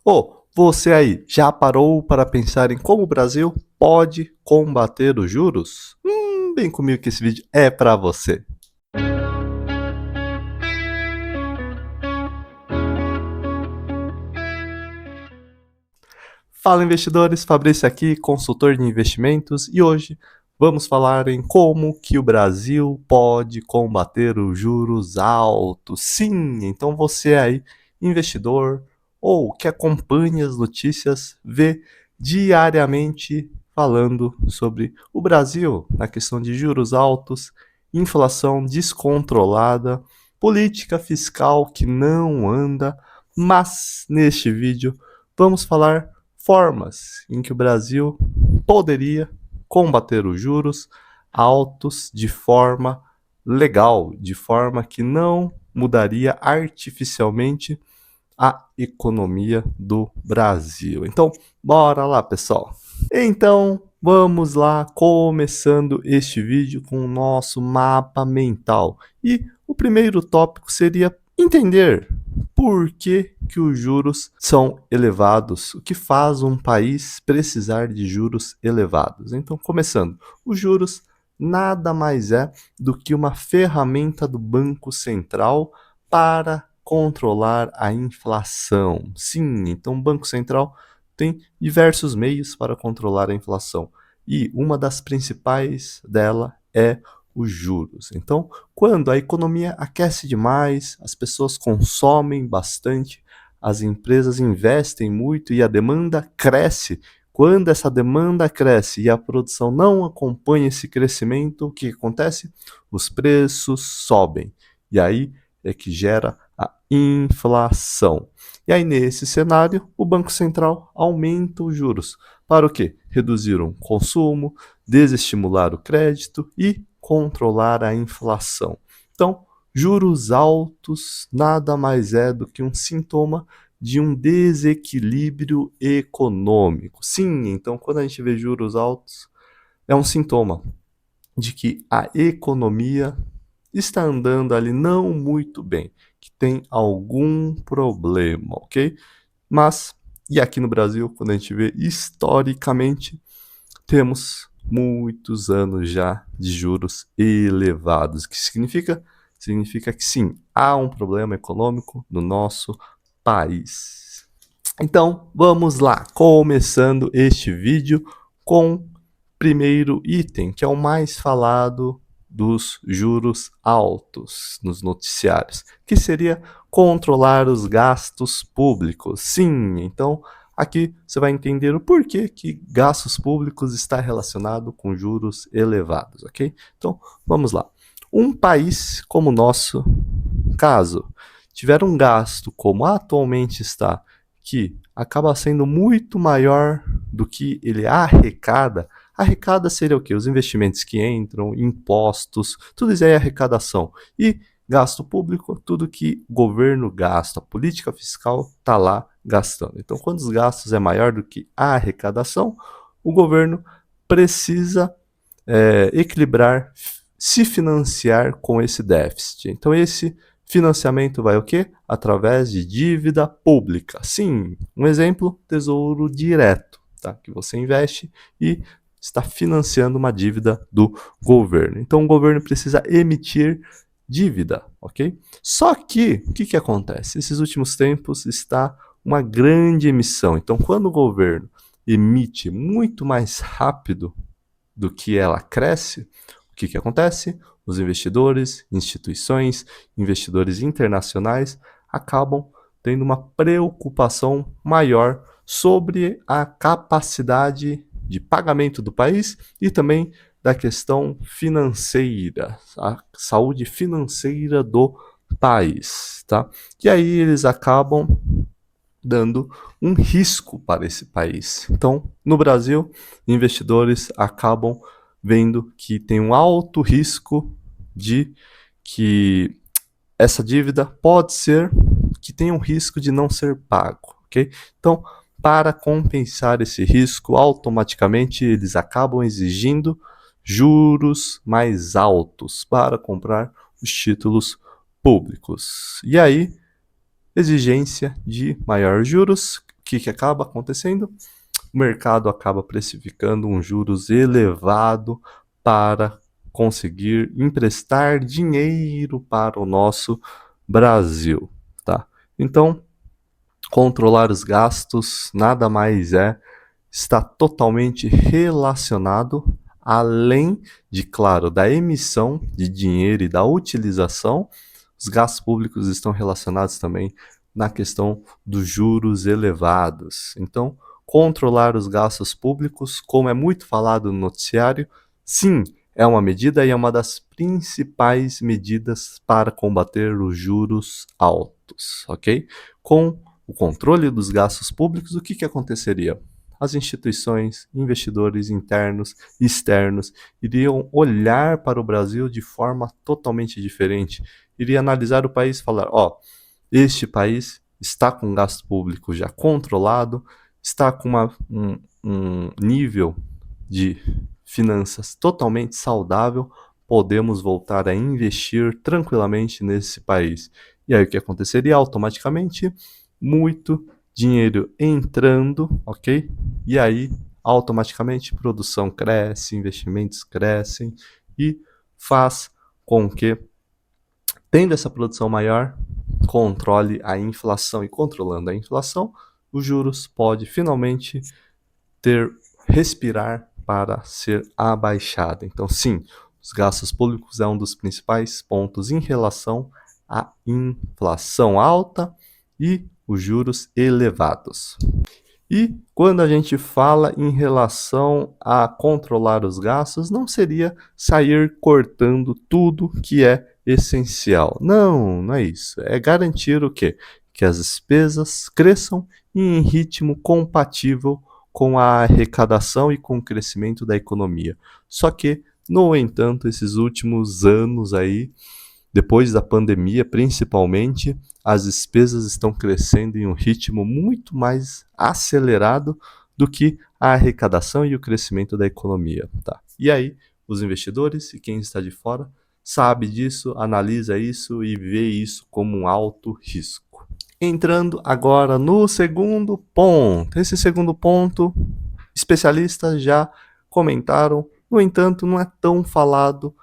Ô, você aí, já parou para pensar em como o Brasil pode combater os juros? Vem comigo que esse vídeo é para você. Fala investidores, Fabrício aqui, consultor de investimentos, e hoje vamos falar em como que o Brasil pode combater os juros altos. Sim, então você aí, investidor ou que acompanha as notícias, vê diariamente falando sobre o Brasil na questão de juros altos, inflação descontrolada, política fiscal que não anda, mas neste vídeo vamos falar formas em que o Brasil poderia combater os juros altos de forma legal, de forma que não mudaria artificialmente a economia do Brasil. Então, bora lá, pessoal. Então, vamos lá, começando este vídeo com o nosso mapa mental. E o primeiro tópico seria entender por que os juros são elevados, o que faz um país precisar de juros elevados. Então, começando, os juros nada mais é do que uma ferramenta do Banco Central para controlar a inflação. Sim, então o Banco Central tem diversos meios para controlar a inflação e uma das principais dela é os juros. Então, quando a economia aquece demais, as pessoas consomem bastante, as empresas investem muito e a demanda cresce. Quando essa demanda cresce e a produção não acompanha esse crescimento, o que acontece? Os preços sobem. E aí é que gera a inflação. E aí, nesse cenário, o Banco Central aumenta os juros. Para o quê? Reduzir o consumo, desestimular o crédito e controlar a inflação. Então, juros altos nada mais é do que um sintoma de um desequilíbrio econômico. Sim, então quando a gente vê juros altos, é um sintoma de que a economia está andando ali não muito bem, que tem algum problema, ok? Mas, e aqui no Brasil, quando a gente vê historicamente, temos muitos anos já de juros elevados. O que significa? Significa que sim, há um problema econômico no nosso país. Então, vamos lá, começando este vídeo com o primeiro item, que é o mais falado dos juros altos nos noticiários, que seria controlar os gastos públicos. Sim, então aqui você vai entender o porquê que gastos públicos está relacionado com juros elevados, ok? Então, vamos lá. Um país como o nosso, caso tiver um gasto como atualmente está, que acaba sendo muito maior do que ele arrecada, arrecada seria o quê? Os investimentos que entram, impostos, tudo isso aí é arrecadação. E gasto público, tudo que o governo gasta, a política fiscal está lá gastando. Então, quando os gastos é maior do que a arrecadação, o governo precisa equilibrar, se financiar com esse déficit. Então, esse financiamento vai o quê? Através de dívida pública. Sim, um exemplo, tesouro direto, tá? Que você investe e está financiando uma dívida do governo. Então, o governo precisa emitir dívida, ok? Só que, o que acontece? Esses últimos tempos está uma grande emissão. Então, quando o governo emite muito mais rápido do que ela cresce, o que acontece? Os investidores, instituições, investidores internacionais acabam tendo uma preocupação maior sobre a capacidade de pagamento do país e também da questão financeira, a saúde financeira do país, tá? E aí eles acabam dando um risco para esse país. Então, no Brasil, investidores acabam vendo que tem um alto risco de que essa dívida pode ser que tenha um risco de não ser pago, ok? Então, para compensar esse risco, automaticamente eles acabam exigindo juros mais altos para comprar os títulos públicos. E aí, exigência de maiores juros. O que acaba acontecendo? O mercado acaba precificando um juros elevado para conseguir emprestar dinheiro para o nosso Brasil, tá? Então, controlar os gastos nada mais está totalmente relacionado, além de, claro, da emissão de dinheiro e da utilização, os gastos públicos estão relacionados também na questão dos juros elevados. Então, controlar os gastos públicos, como é muito falado no noticiário, sim, é uma medida e é uma das principais medidas para combater os juros altos, ok? Com o controle dos gastos públicos, o que aconteceria? As instituições, investidores internos e externos iriam olhar para o Brasil de forma totalmente diferente. Iria analisar o país e falar: ó, este país está com gasto público já controlado, está com um nível de finanças totalmente saudável, podemos voltar a investir tranquilamente nesse país. E aí o que aconteceria? Automaticamente, muito dinheiro entrando, ok? E aí, automaticamente, produção cresce, investimentos crescem e faz com que, tendo essa produção maior, controle a inflação. E controlando a inflação, os juros pode finalmente respirar para ser abaixado. Então, sim, os gastos públicos é um dos principais pontos em relação à inflação alta e os juros elevados. E quando a gente fala em relação a controlar os gastos, não seria sair cortando tudo que é essencial. Não, não é isso. É garantir o quê? Que as despesas cresçam em ritmo compatível com a arrecadação e com o crescimento da economia. Só que, no entanto, esses últimos anos aí, depois da pandemia, principalmente, as despesas estão crescendo em um ritmo muito mais acelerado do que a arrecadação e o crescimento da economia, tá? E aí, os investidores e quem está de fora sabe disso, analisa isso e vê isso como um alto risco. Entrando agora no segundo ponto. Esse segundo ponto, especialistas já comentaram, no entanto, não é tão falado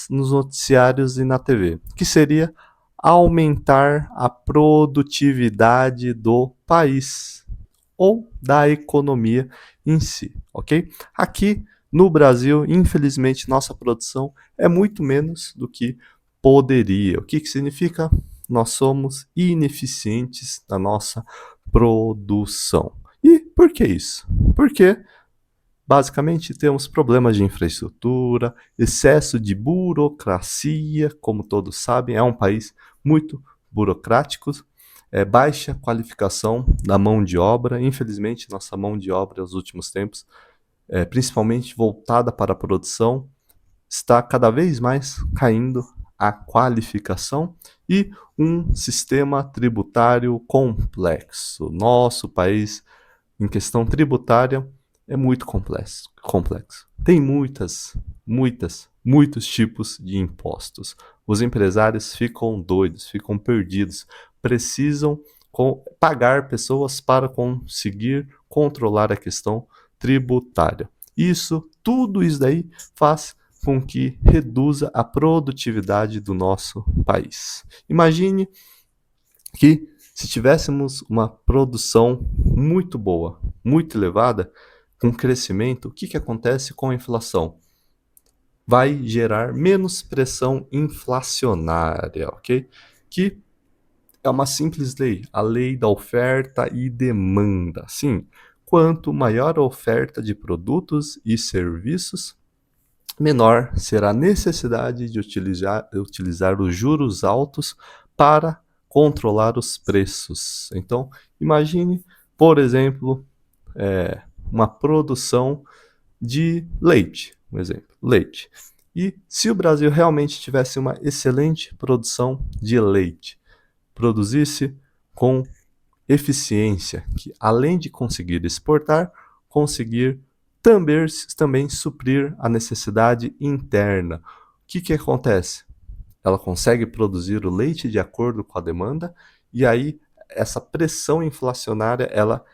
nos noticiários e na TV, que seria aumentar a produtividade do país ou da economia em si, ok? Aqui no Brasil, infelizmente, nossa produção é muito menos do que poderia. O que significa? Nós somos ineficientes na nossa produção. E por que isso? Porque basicamente, temos problemas de infraestrutura, excesso de burocracia, como todos sabem, é um país muito burocrático, baixa qualificação da mão de obra. Infelizmente, nossa mão de obra nos últimos tempos, principalmente voltada para a produção, está cada vez mais caindo a qualificação e um sistema tributário complexo. Nosso país, em questão tributária, é muito complexo. Tem muitos tipos de impostos. Os empresários ficam doidos, ficam perdidos, precisam pagar pessoas para conseguir controlar a questão tributária. Tudo isso daí faz com que reduza a produtividade do nosso país. Imagine que se tivéssemos uma produção muito boa, muito elevada, com crescimento, o que acontece com a inflação? Vai gerar menos pressão inflacionária, ok? Que é uma simples lei, a lei da oferta e demanda. Sim, quanto maior a oferta de produtos e serviços, menor será a necessidade de utilizar os juros altos para controlar os preços. Então, imagine, por exemplo, uma produção de leite, um exemplo, leite. E se o Brasil realmente tivesse uma excelente produção de leite, produzisse com eficiência, que além de conseguir exportar, conseguir também suprir a necessidade interna. O que acontece? Ela consegue produzir o leite de acordo com a demanda e aí essa pressão inflacionária, ela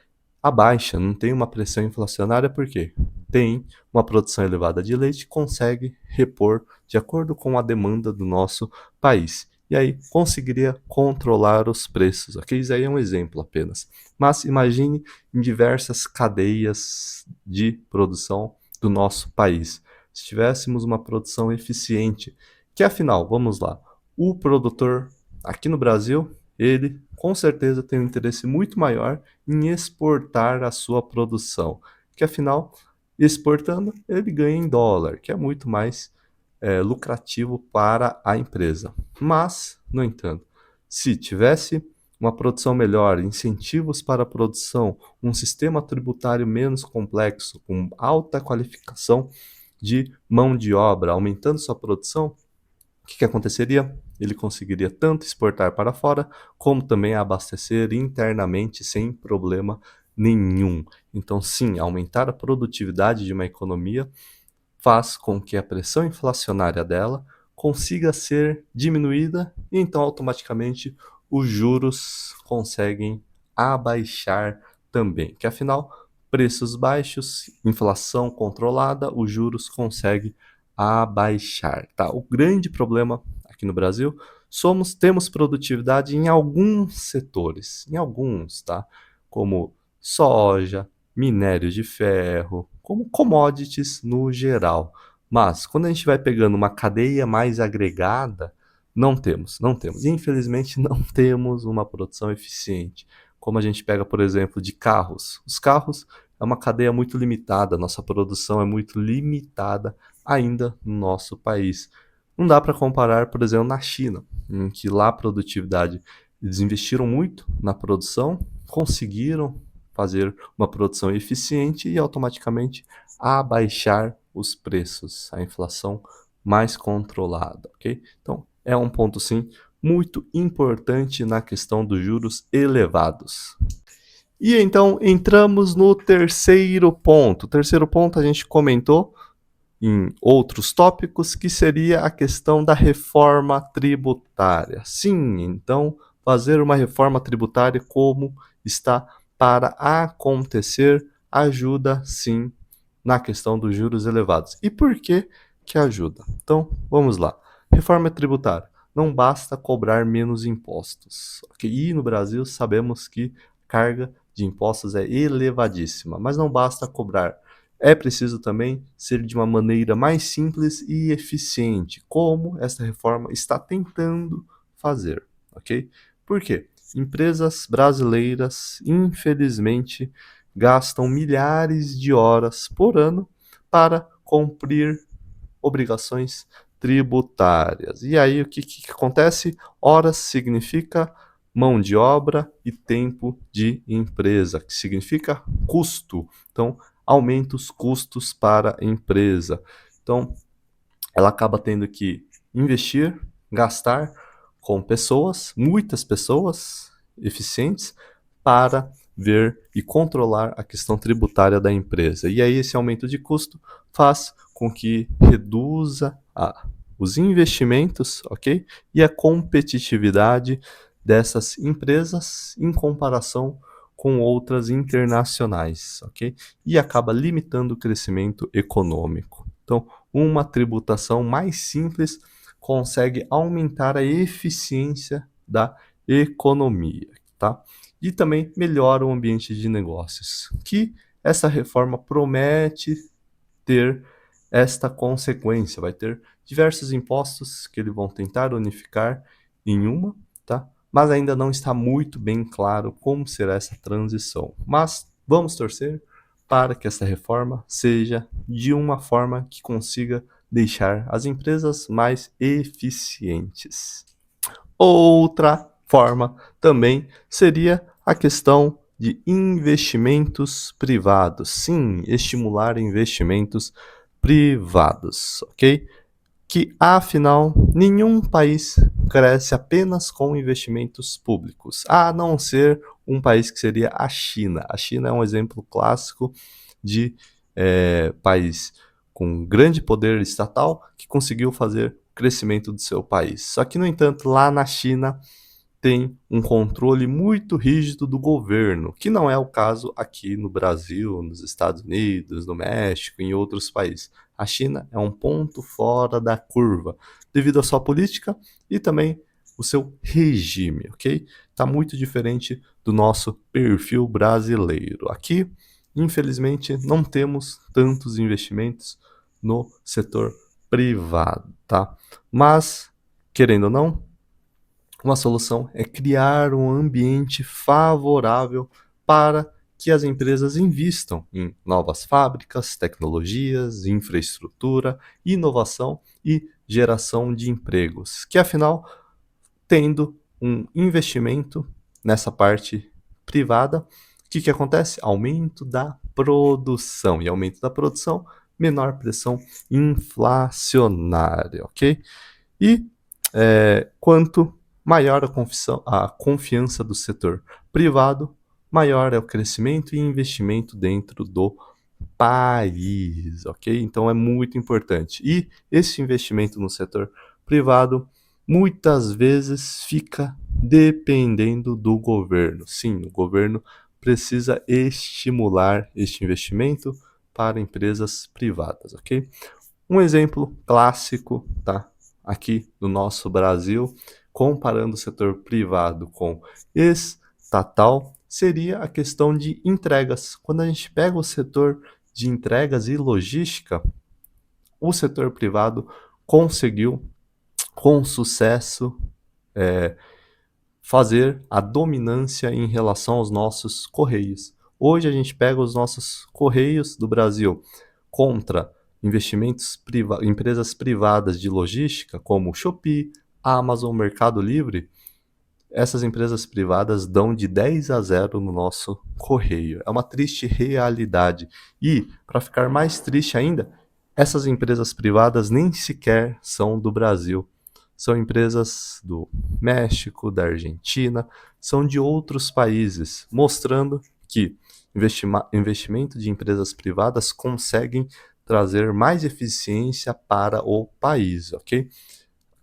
abaixa, não tem uma pressão inflacionária, por quê? Tem uma produção elevada de leite, consegue repor de acordo com a demanda do nosso país. E aí conseguiria controlar os preços, ok? Isso aí é um exemplo apenas. Mas imagine em diversas cadeias de produção do nosso país. Se tivéssemos uma produção eficiente, que afinal, vamos lá, o produtor aqui no Brasil, ele com certeza tem um interesse muito maior em exportar a sua produção, que afinal, exportando, ele ganha em dólar, que é muito mais lucrativo para a empresa. Mas, no entanto, se tivesse uma produção melhor, incentivos para a produção, um sistema tributário menos complexo, com alta qualificação de mão de obra, aumentando sua produção, o que aconteceria? Ele conseguiria tanto exportar para fora, como também abastecer internamente sem problema nenhum. Então, sim, aumentar a produtividade de uma economia faz com que a pressão inflacionária dela consiga ser diminuída e então automaticamente os juros conseguem abaixar também, que afinal preços baixos, inflação controlada, os juros conseguem abaixar, tá? O grande problema aqui no Brasil temos produtividade em alguns setores, em alguns, tá? Como soja, minério de ferro, como commodities no geral. Mas quando a gente vai pegando uma cadeia mais agregada, não temos. Infelizmente, não temos uma produção eficiente. Como a gente pega, por exemplo, de carros. Os carros é uma cadeia muito limitada, nossa produção é muito limitada ainda no nosso país. Não dá para comparar, por exemplo, na China, em que lá a produtividade, eles investiram muito na produção, conseguiram fazer uma produção eficiente e automaticamente abaixar os preços, a inflação mais controlada, ok? Então, é um ponto sim muito importante na questão dos juros elevados. E então entramos no terceiro ponto. O terceiro ponto a gente comentou em outros tópicos, que seria a questão da reforma tributária. Sim, então, fazer uma reforma tributária como está para acontecer ajuda sim na questão dos juros elevados. E por que que ajuda? Então, vamos lá. Reforma tributária. Não basta cobrar menos impostos. Okay? E no Brasil sabemos que a carga de impostos é elevadíssima, mas não basta cobrar, é preciso também ser de uma maneira mais simples e eficiente, como esta reforma está tentando fazer, ok? Por quê? Empresas brasileiras, infelizmente, gastam milhares de horas por ano para cumprir obrigações tributárias. E aí o que acontece? Horas significa mão de obra e tempo de empresa, que significa custo. Então, aumenta os custos para a empresa. Então, ela acaba tendo que investir, gastar com pessoas, muitas pessoas eficientes, para ver e controlar a questão tributária da empresa. E aí esse aumento de custo faz com que reduza os investimentos, ok? E a competitividade dessas empresas em comparação com outras internacionais, ok? E acaba limitando o crescimento econômico. Então, uma tributação mais simples consegue aumentar a eficiência da economia, tá? E também melhora o ambiente de negócios, que essa reforma promete ter esta consequência, vai ter diversos impostos que eles vão tentar unificar em uma, tá? Mas ainda não está muito bem claro como será essa transição. Mas vamos torcer para que essa reforma seja de uma forma que consiga deixar as empresas mais eficientes. Outra forma também seria a questão de investimentos privados. Sim, estimular investimentos privados, ok? Que afinal nenhum país cresce apenas com investimentos públicos, a não ser um país que seria a China. A China é um exemplo clássico de país com grande poder estatal que conseguiu fazer o crescimento do seu país. Só que, no entanto, lá na China tem um controle muito rígido do governo, que não é o caso aqui no Brasil, nos Estados Unidos, no México, em outros países. A China é um ponto fora da curva, devido à sua política e também o seu regime, ok? Está muito diferente do nosso perfil brasileiro. Aqui, infelizmente, não temos tantos investimentos no setor privado, tá? Mas, querendo ou não, uma solução é criar um ambiente favorável para que as empresas invistam em novas fábricas, tecnologias, infraestrutura, inovação e geração de empregos, que afinal, tendo um investimento nessa parte privada, o que acontece? Aumento da produção. E aumento da produção, menor pressão inflacionária, ok? E quanto maior a confiança do setor privado, maior é o crescimento e investimento dentro do país, ok? Então é muito importante. E esse investimento no setor privado muitas vezes fica dependendo do governo. Sim, o governo precisa estimular este investimento para empresas privadas, ok? Um exemplo clássico, tá? Aqui no nosso Brasil, comparando o setor privado com estatal, seria a questão de entregas. Quando a gente pega o setor de entregas e logística, o setor privado conseguiu, com sucesso, fazer a dominância em relação aos nossos correios. Hoje a gente pega os nossos correios do Brasil contra empresas privadas de logística como Shopee, Amazon, Mercado Livre. Essas empresas privadas dão de 10-0 no nosso correio. É uma triste realidade. E, para ficar mais triste ainda, essas empresas privadas nem sequer são do Brasil. São empresas do México, da Argentina, são de outros países, mostrando que investimento de empresas privadas conseguem trazer mais eficiência para o país, ok?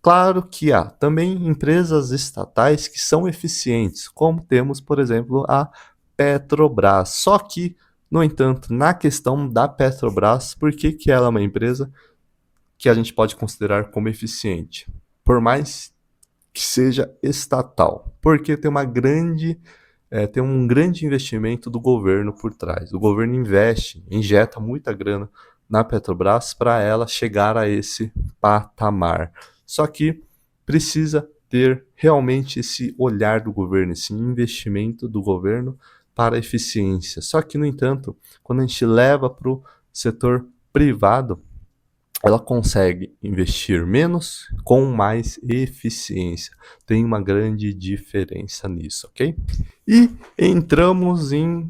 Claro que há também empresas estatais que são eficientes, como temos, por exemplo, a Petrobras. Só que, no entanto, na questão da Petrobras, por que ela é uma empresa que a gente pode considerar como eficiente? Por mais que seja estatal, porque tem um grande investimento do governo por trás. O governo injeta muita grana na Petrobras para ela chegar a esse patamar. Só que precisa ter realmente esse olhar do governo, esse investimento do governo para a eficiência. Só que, no entanto, quando a gente leva para o setor privado, ela consegue investir menos com mais eficiência. Tem uma grande diferença nisso, ok? E entramos em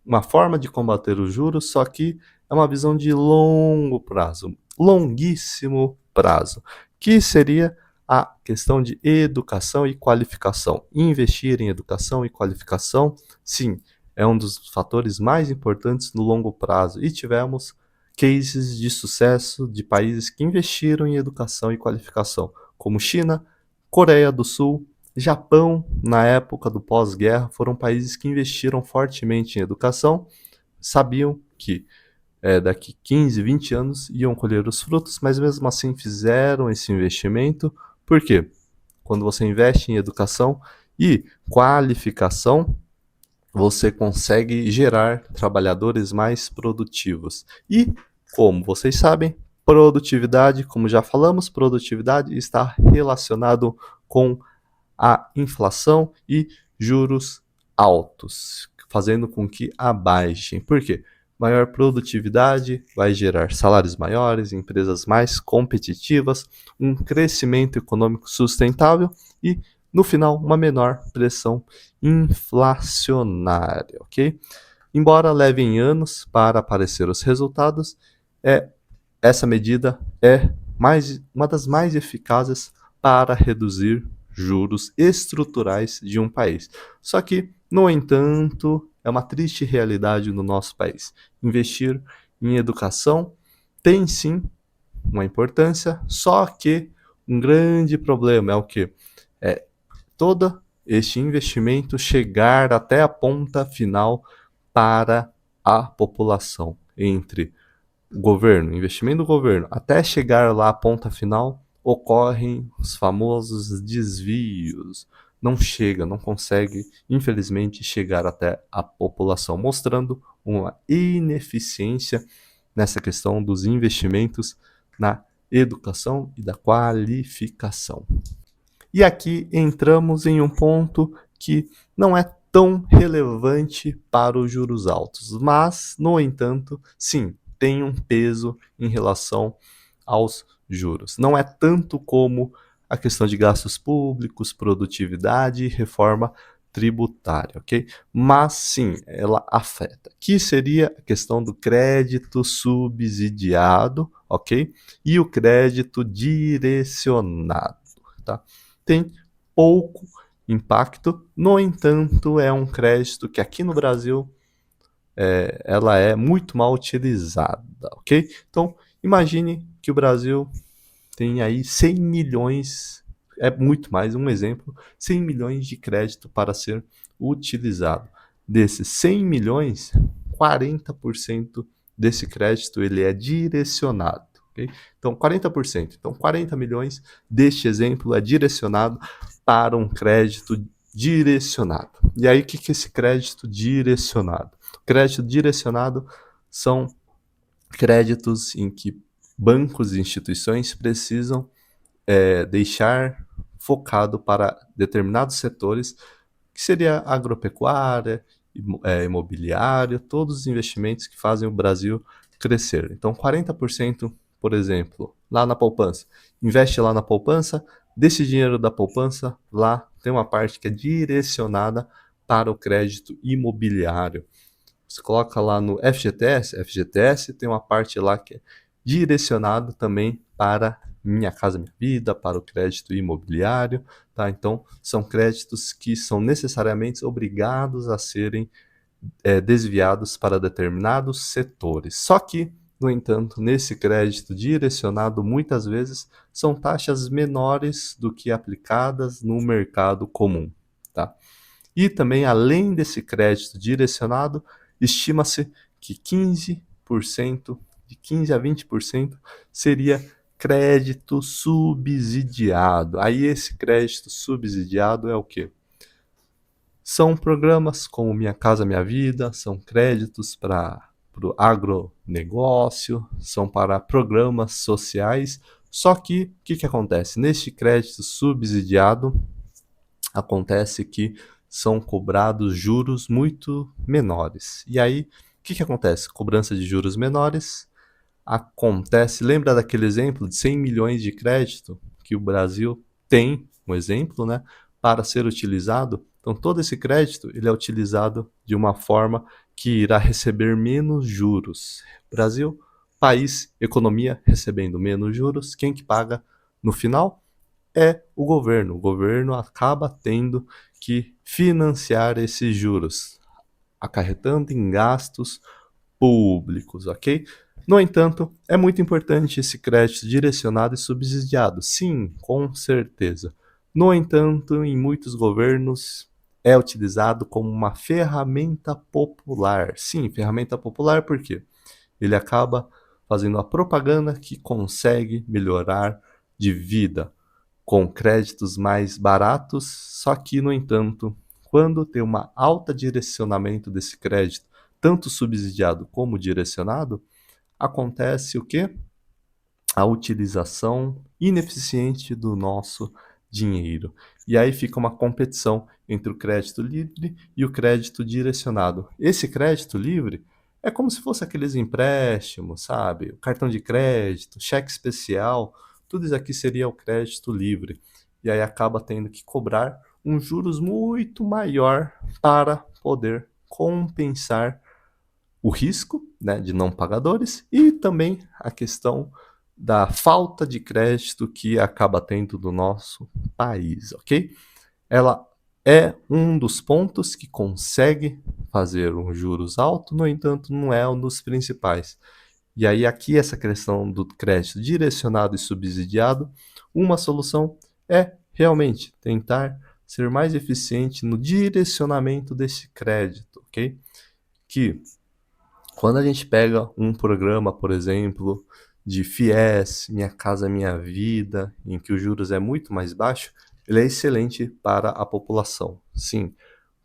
uma forma de combater os juros, só que é uma visão de longo prazo, longuíssimo prazo, que seria a questão de educação e qualificação. Investir em educação e qualificação, sim, é um dos fatores mais importantes no longo prazo. E tivemos cases de sucesso de países que investiram em educação e qualificação, como China, Coreia do Sul, Japão, na época do pós-guerra, foram países que investiram fortemente em educação, sabiam que daqui 15, 20 anos iam colher os frutos, mas mesmo assim fizeram esse investimento. Por quê? Quando você investe em educação e qualificação, você consegue gerar trabalhadores mais produtivos. E, como vocês sabem, produtividade, como já falamos, produtividade está relacionado com a inflação e juros altos, fazendo com que abaixem. Por quê? Maior produtividade vai gerar salários maiores, empresas mais competitivas, um crescimento econômico sustentável e, no final, uma menor pressão inflacionária, ok? Embora levem anos para aparecer os resultados, essa medida é uma das mais eficazes para reduzir juros estruturais de um país. Só que, no entanto, é uma triste realidade no nosso país. Investir em educação tem sim uma importância, só que um grande problema é o que? É toda este investimento chegar até a ponta final para a população, entre o governo, investimento do governo, até chegar lá à ponta final, ocorrem os famosos desvios. Não chega, não consegue, infelizmente, chegar até a população, mostrando uma ineficiência nessa questão dos investimentos na educação e da qualificação. E aqui entramos em um ponto que não é tão relevante para os juros altos, mas, no entanto, sim, tem um peso em relação aos juros. Não é tanto como a questão de gastos públicos, produtividade e reforma tributária, ok? Mas sim, ela afeta. Que seria a questão do crédito subsidiado, ok? E o crédito direcionado, tá? Tem pouco impacto, no entanto, é um crédito que aqui no Brasil ela é muito mal utilizada, ok? Então, imagine que o Brasil tem aí 100 milhões, é muito mais, um exemplo, 100 milhões de crédito para ser utilizado. Desses 100 milhões, 40% desse crédito ele é direcionado. Okay? Então, 40%. Então, 40 milhões deste exemplo é direcionado para um crédito direcionado. E aí, o que é esse crédito direcionado? Crédito direcionado são créditos em que bancos e instituições precisam deixar focado para determinados setores, que seria agropecuária, imobiliário, todos os investimentos que fazem o Brasil crescer. Então, 40%, por exemplo, lá na poupança. Investe lá na poupança, desse dinheiro da poupança, lá tem uma parte que é direcionada para o crédito imobiliário. Você coloca lá no FGTS tem uma parte lá que é direcionado também para Minha Casa Minha Vida, para o crédito imobiliário, tá? Então, são créditos que são necessariamente obrigados a serem desviados para determinados setores. Só que, no entanto, nesse crédito direcionado, muitas vezes são taxas menores do que aplicadas no mercado comum, tá? E também, além desse crédito direcionado, estima-se que 15%, de 15 a 20% seria crédito subsidiado. Aí esse crédito subsidiado é o quê? São programas como Minha Casa Minha Vida, são créditos para o agronegócio, são para programas sociais. Só que o que acontece? Neste crédito subsidiado, acontece que são cobrados juros muito menores. E aí, o que acontece? Cobrança de juros menores acontece. Lembra daquele exemplo de 100 milhões de crédito que o Brasil tem, um exemplo, né, para ser utilizado? Então, todo esse crédito ele é utilizado de uma forma que irá receber menos juros. Brasil, país, economia recebendo menos juros, quem que paga no final? É o governo. O governo acaba tendo que financiar esses juros, acarretando em gastos públicos, ok? No entanto, é muito importante esse crédito direcionado e subsidiado. Sim, com certeza. No entanto, em muitos governos é utilizado como uma ferramenta popular. Sim, ferramenta popular por quê? Ele acaba fazendo a propaganda que consegue melhorar de vida com créditos mais baratos, só que, no entanto, quando tem um alto direcionamento desse crédito, tanto subsidiado como direcionado, acontece o quê? A utilização ineficiente do nosso dinheiro. E aí fica uma competição entre o crédito livre e o crédito direcionado. Esse crédito livre é como se fosse aqueles empréstimos, sabe? O cartão de crédito, cheque especial, tudo isso aqui seria o crédito livre. E aí acaba tendo que cobrar um juros muito maior para poder compensar o risco, né, de não pagadores e também a questão da falta de crédito que acaba tendo no nosso país, ok? Ela é um dos pontos que consegue fazer um juros alto, no entanto, não é um dos principais. E aí, aqui, essa questão do crédito direcionado e subsidiado, uma solução é realmente tentar ser mais eficiente no direcionamento desse crédito, ok? Que quando a gente pega um programa, por exemplo, de FIES, Minha Casa Minha Vida, em que os juros é muito mais baixo, ele é excelente para a população. Sim,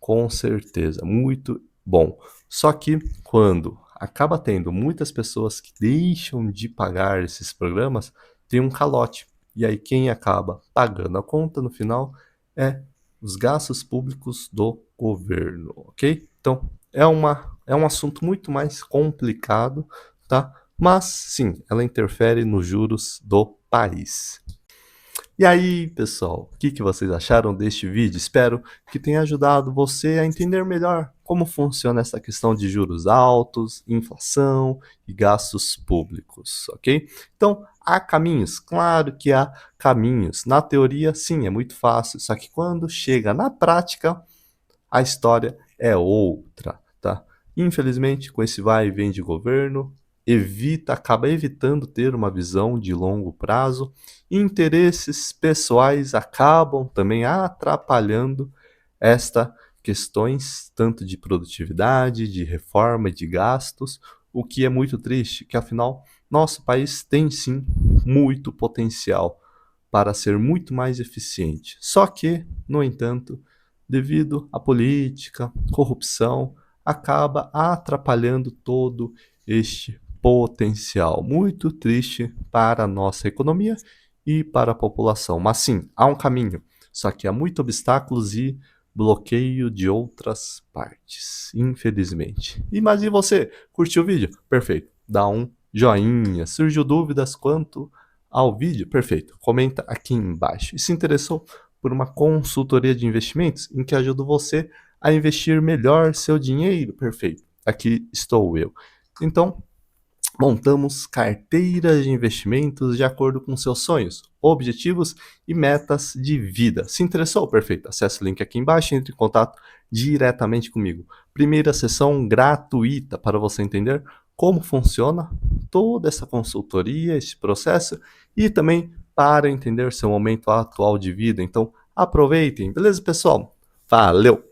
com certeza, muito bom. Só que quando acaba tendo muitas pessoas que deixam de pagar esses programas, tem um calote. E aí quem acaba pagando a conta no final é os gastos públicos do governo, ok? Então é um assunto muito mais complicado, tá? Mas sim, ela interfere nos juros do país. E aí, pessoal, o que vocês acharam deste vídeo? Espero que tenha ajudado você a entender melhor como funciona essa questão de juros altos, inflação e gastos públicos, ok? Então, há caminhos? Claro que há caminhos. Na teoria, sim, é muito fácil, só que quando chega na prática, a história é outra, tá? Infelizmente, com esse vai e vem de governo, acaba evitando ter uma visão de longo prazo, e interesses pessoais acabam também atrapalhando esta questões tanto de produtividade, de reforma e de gastos, o que é muito triste, que afinal nosso país tem sim muito potencial para ser muito mais eficiente. Só que, no entanto, devido à política, corrupção, acaba atrapalhando todo este potencial. Muito triste para a nossa economia e para a população. Mas sim, há um caminho, só que há muitos obstáculos e bloqueio de outras partes, infelizmente. Mas e você? Curtiu o vídeo? Perfeito. Dá um joinha. Surgiu dúvidas quanto ao vídeo? Perfeito. Comenta aqui embaixo. E se interessou por uma consultoria de investimentos em que ajudo você a investir melhor seu dinheiro? Perfeito. Aqui estou eu. Então, montamos carteiras de investimentos de acordo com seus sonhos, objetivos e metas de vida. Se interessou? Perfeito. Acesse o link aqui embaixo e entre em contato diretamente comigo. Primeira sessão gratuita para você entender como funciona toda essa consultoria, esse processo e também para entender seu momento atual de vida. Então, aproveitem, beleza, pessoal? Valeu!